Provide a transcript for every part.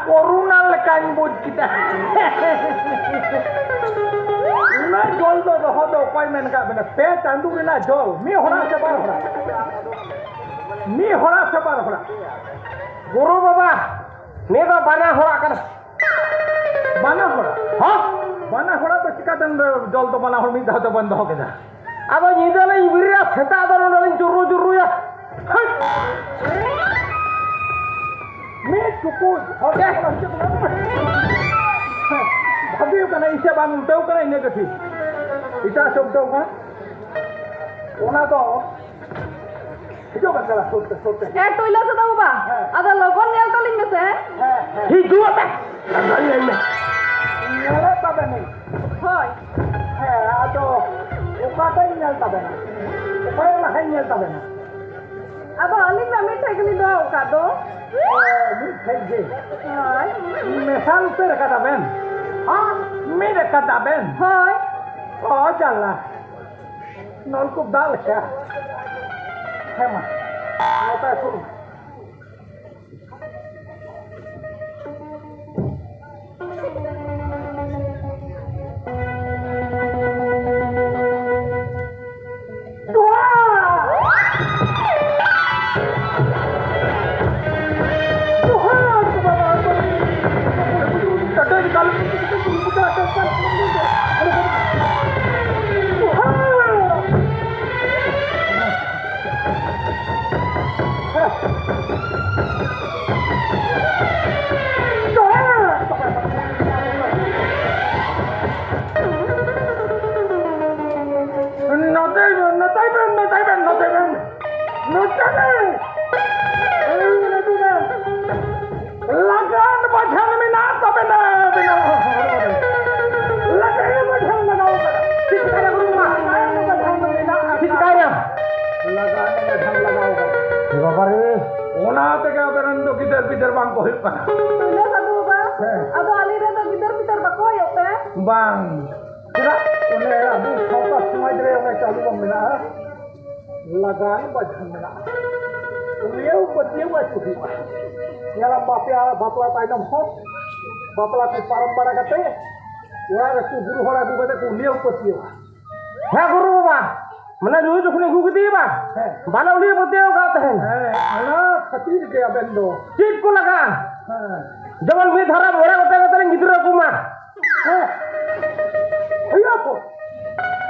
Corona lekan bud kita. Na jol do do koi men ka bena pe tandu na jol mi hora sabar hora guru baba ni do bana hora kar bana hora ha bana hora to chika dan jol to bana hora mi da to band ho ke da abo nyida le ibira seta do no juru ya मी चुकून okay भाभी कना इसे बांग उठाव कना इने कथि इटा शब्द का ओना तो हिजो बंदला सोते ए टोइला से दो बा अदा लगन नेल तलिंग में से हिजो बे नहीं नहीं नेला तबे नहीं होय है आ तो उकाटा नेल तबे ना उकाय ना है नेल तबे ना अब अलिंग में मिठाई के लिए दो का दो मिठाई हाय मिसाल पे रखा था बहन हाँ मेरे कदा बहन हाय ओ चलना नलकूप डाल क्या है माँ होता है शुरू bang tidak oleh abu kota semua jadi oleh calu bang mina lagan bajan mina uliau betiu aja sih nyala bapla tainam hot bapla tu parambara kate orang itu guru hara tu kate uliau betiu है गुरु बाबा मने जो जुखने गु गदी बा बाला उली बतेओ गाते हैं ना खतीर के अबेंदो चीट को लगा जबल मी धरा मोरा गते गते गिदरा कुमा भैया को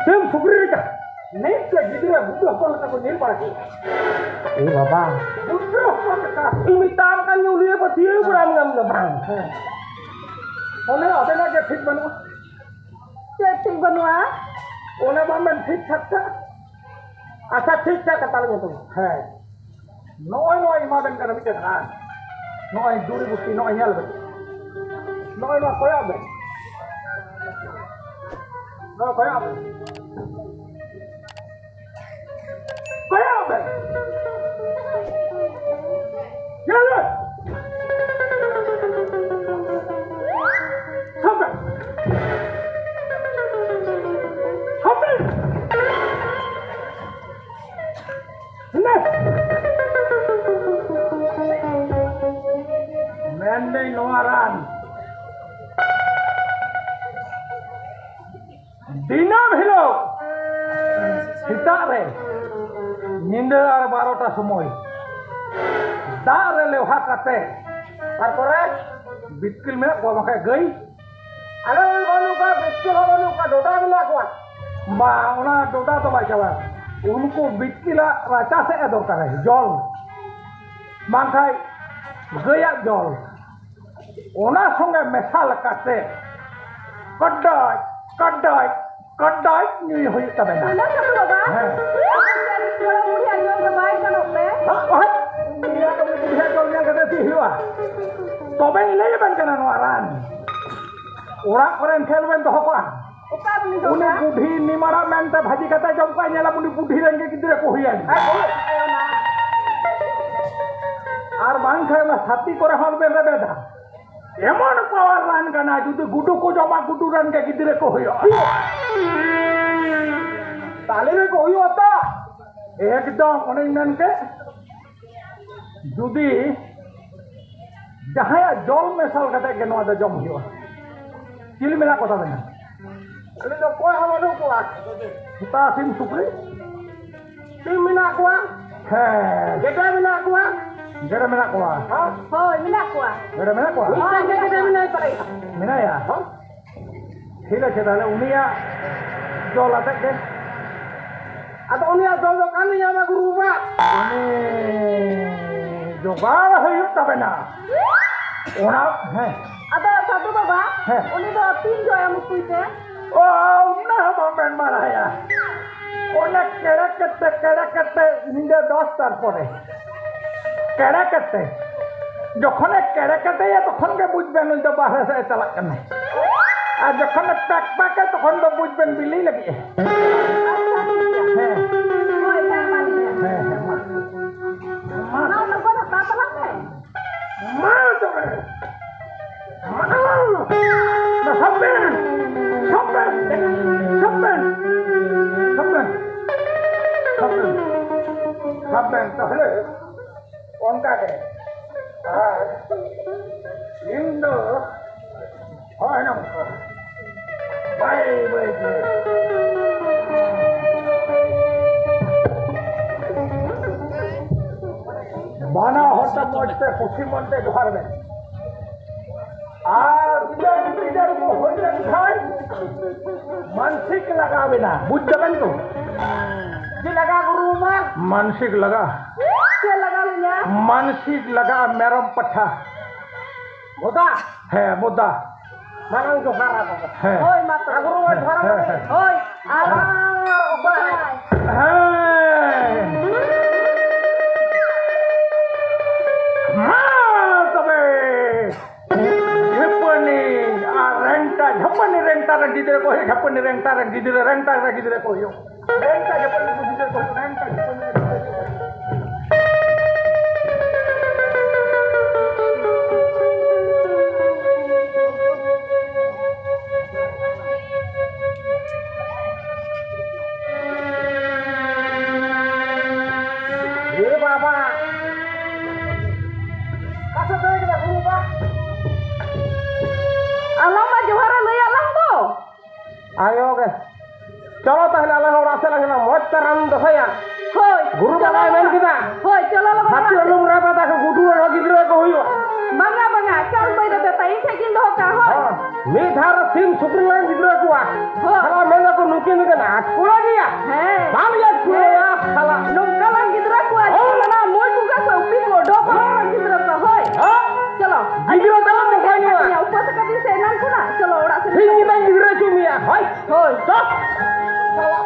सेम सुग्री का नहीं के गिदरा बुद्ध अपन को नहीं पड़ा ए बाबा बुद्ध अपन का इमितान का उली बतेओ बराम गम गबांग ओने अबेना के ठीक बनवा के ठीक बनवा ओने बामन ठीक ठाक था अच्छा ठीक ठाक कताल में तुम है नोय मा बेन का मिटे था नोय दूरी बुटी नोय यल बे नोय मा कोया बे नो कोया बे चल Mending luaran dinam hilo hitare nyinda ar 12ta somoy dare lewha kate tarpore bitkil me ko makai gai are banu ka bitkil banu ka doda bila ko ba ona doda to bai chala उनको बिटकिला राचा से दरकार है जल मांखाय गया जल ओना संगे मेसाल काटे कड्डाय कड्डाय कड्डाय नी होई तबे ना ना सब बाबा है थोड़ा मुड़ी आयो के बाई का नोले हां निया तो बुढ़िया तो निया कते सी हिवा तबे ले बन कना नवारान ओरा करेन खेलबेन तो हको उन्हें बुढ़ी निमारा मेंटे भाजी कते जमका नेला मुनी बुढ़ी रंगे किदरे को हिया আর বাং খায় না ছাতি করে হবে বেদা এমন পাওয়ার রান কানা যদি গুডু কো জমা গুডু রান কে গিদরে কো হইও তাহলে রে কো হইও তা একদম অনেক নানকে যদি যাহায়া জল মেশাল কাতে কে নোয়া জম হইও চিলি মেলা কথা না আলে তো কয় হলো কো তা সিম সুকরি সিম মেনা কো হ্যাঁ যেটা মেনা কো যেটা মেনা কো হ্যাঁ Hoi, minat kuah. যেটা মেনা কো Hoi, kita minat tadi. মেনায়া ঠিক আছে তাহলে উনিয়া জল আছে কে Atau unia jolok kali sama guru pak. উনি জোগাড় হয়ে যাবে না ওরা হ্যাঁ Ada satu baba. Heh. Ini tuh tinjo yang mukute. ও না বাবেন মারায়া ওনা কেড়ে কেটে নিজে 10 তারপরে কেড়ে কেটে যখন কেড়ে কেটে তখন কে বুঝবেন ওই তো বাসে চালাক কেন আর যখন প্যাক প্যাকে তখন তো বুঝবেন বিলি লাগে হ্যাঁ Hoi, yang mana? হ্যাঁ হ্যাঁ মা Mau nak buat apa lah ni? মা তুমি না সবেন সবেন সবেন সবেন সবেন সবেন তাহলে অনকাকে আর ইন্দো হয় না বাই বাই বানা হতে মরতে খুশি মনতে ধরবেন আর বিদার হইলে খায় মানসিক লাগাবে না বুঝবেন তো Di laga guru pak. मानसिक लगा Saya lagal ni ya. मानसिक लगा मेरम पट्टा Muda. है मुद्दा Manang jokara pak. है Hoi, mata. Guru pak है, jokara. है, Hoi, ada. Bye. है। हाँ, तबे झपनी झपनी रेंटा रंगी दे को झपनी रेंटा रंगी दे को रेंटा झपनी दे को rent a झपनी Ye baba. Kasih saya kita guru pak. Alang mah juara lu ya lang tu. Ayo ke. Chalo tahle Allah rasa lagi na mot karam dasaya. Hoi. Guru baba main kita. Hoi, colo lo Hati baba. ulung rapa tak gudu orang gidra ko hoyo. Bangga bangga, cal boy dah betain cekin doh kah hoi. Me thara sim sukringan gidra ko ah. Hoi. Kala mela ko nukin nukin aku lagi ya. Hei. Bal ya ko ya. Kala. Nungkalan gidra ku aja. Mana mau juga ku piko doh orang gidra ku hoi. Ha? Chalo. Gidra dalam mukanya. Ya upah sekali senan pula. Chalo orang sini. Hingi bang gidra cumi ya. Hoi. Hoi. Stop. Kala.